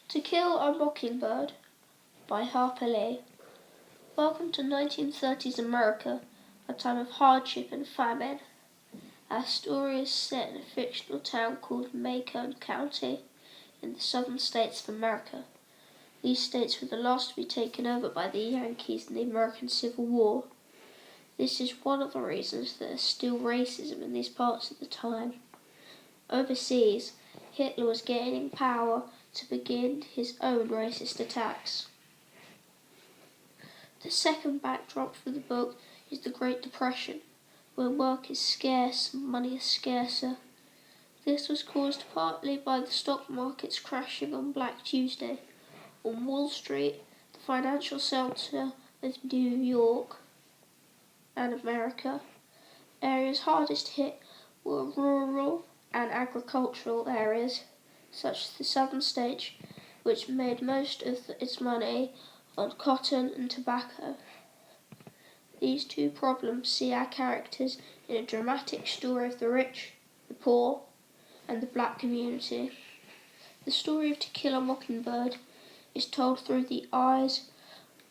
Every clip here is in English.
To Kill a Mockingbird by Harper Lee. Welcome to 1930s America, a time of hardship and famine. Our story is set in a fictional town called Macomb County in the southern states of America. These states were the last to be taken over by the Yankees in the American Civil War. This is one of the reasons there is still racism in these parts at the time. Overseas, Hitler was gaining power to begin his own racist attacks. The second backdrop for the book is the Great Depression, where work is scarce and money is scarcer. This was caused partly by the stock markets crashing on Black Tuesday. On Wall Street, the financial centre of New York and America, areas hardest hit were rural and agricultural areas, such as the southern states, which made most of its money on cotton and tobacco. These two problems see our characters in a dramatic story of the rich, the poor, and the black community. The story of To Kill a Mockingbird is told through the eyes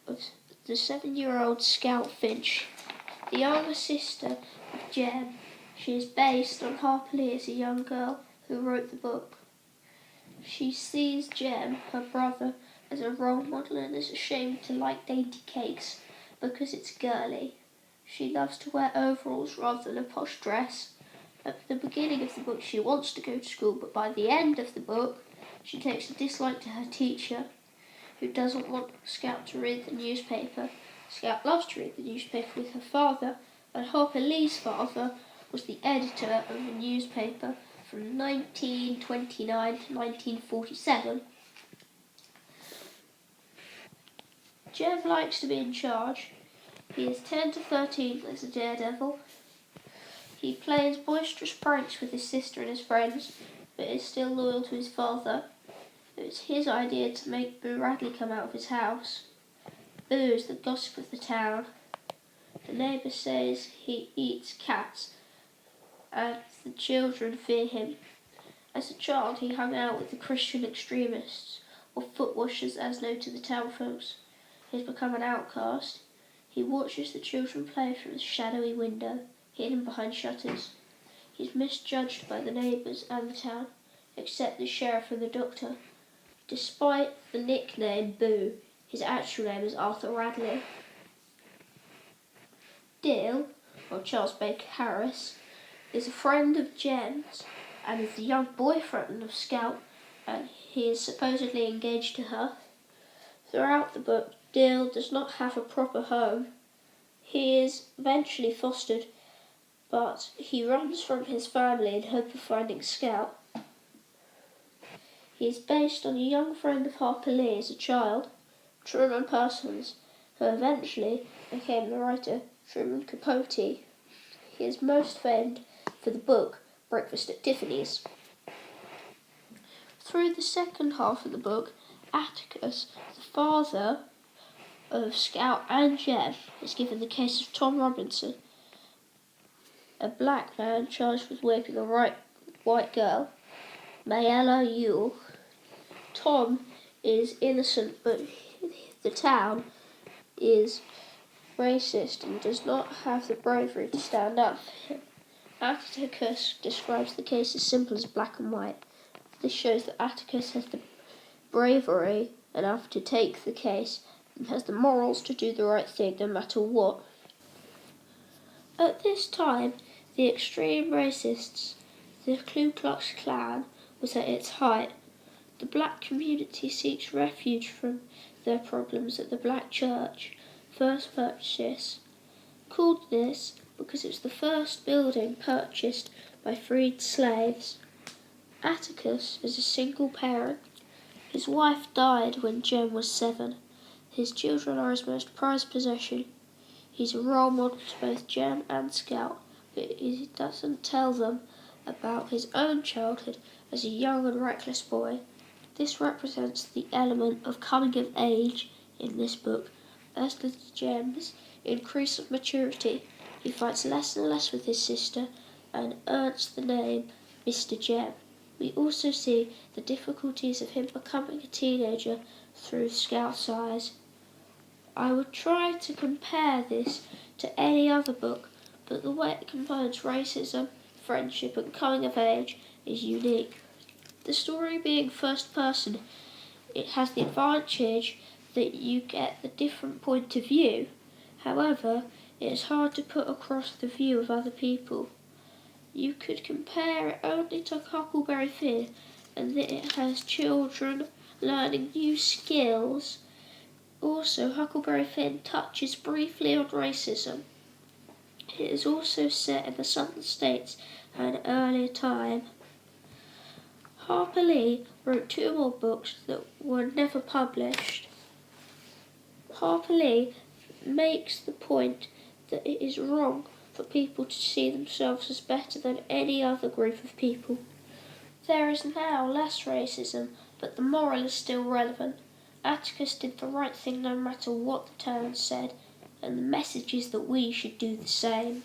of the 7-year-old Scout Finch, the younger sister of Jem. She is based on Harper Lee as a young girl who wrote the book. She sees Jem, her brother, as a role model and is ashamed to like dainty cakes because it's girly. She loves to wear overalls rather than a posh dress. At the beginning of the book she wants to go to school, but by the end of the book she takes a dislike to her teacher, who doesn't want Scout to read the newspaper. Scout loves to read the newspaper with her father, and Harper Lee's father was the editor of the newspaper from 1929 to 1947. Jem likes to be in charge. He is 10 to 13 as a daredevil. He plays boisterous pranks with his sister and his friends, but is still loyal to his father. It was his idea to make Boo Radley come out of his house. Boo is the gossip of the town. The neighbour says he eats cats, and the children fear him. As a child he hung out with the Christian extremists, or foot washers as known to the town folks. He has become an outcast. He watches the children play from the shadowy window, hidden behind shutters. He is misjudged by the neighbours and the town, except the sheriff and the doctor. Despite the nickname Boo, his actual name is Arthur Radley. Dill, or Charles Baker Harris, is a friend of Jem's and is the young boyfriend of Scout, and he is supposedly engaged to her. Throughout the book, Dill does not have a proper home. He is eventually fostered, but he runs from his family in hope of finding Scout. He is based on a young friend of Harper Lee as a child, Truman Parsons, who eventually became the writer Truman Capote. He is most famed for the book Breakfast at Tiffany's. Through the second half of the book, Atticus, the father of Scout and Jem, is given the case of Tom Robinson, a black man charged with raping a white girl, Mayella Ewell. Tom is innocent, but the town is racist and does not have the bravery to stand up for him. Atticus describes the case as simple as black and white. This shows that Atticus has the bravery enough to take the case and has the morals to do the right thing no matter what. At this time, the extreme racists, the Ku Klux Klan, was at its height. The black community seeks refuge from their problems at the black church, First Purchase. Called this because it was the first building purchased by freed slaves. Atticus is a single parent. His wife died when Jem was 7. His children are his most prized possession. He's a role model to both Jem and Scout, but he doesn't tell them about his own childhood as a young and reckless boy. This represents the element of coming of age in this book. As does Jem's increase of maturity, he fights less and less with his sister and earns the name Mr. Jem. We also see the difficulties of him becoming a teenager through Scout's eyes. I would try to compare this to any other book, but the way it combines racism, friendship and coming of age is unique. The story being first person, it has the advantage that you get the different point of view. However, it is hard to put across the view of other people. You could compare it only to Huckleberry Finn, and that it has children learning new skills. Also, Huckleberry Finn touches briefly on racism. It is also set in the Southern States at an earlier time. Harper Lee wrote 2 more books that were never published. Harper Lee makes the point that it is wrong for people to see themselves as better than any other group of people. There is now less racism, but the moral is still relevant. Atticus did the right thing no matter what the town said, and the message is that we should do the same.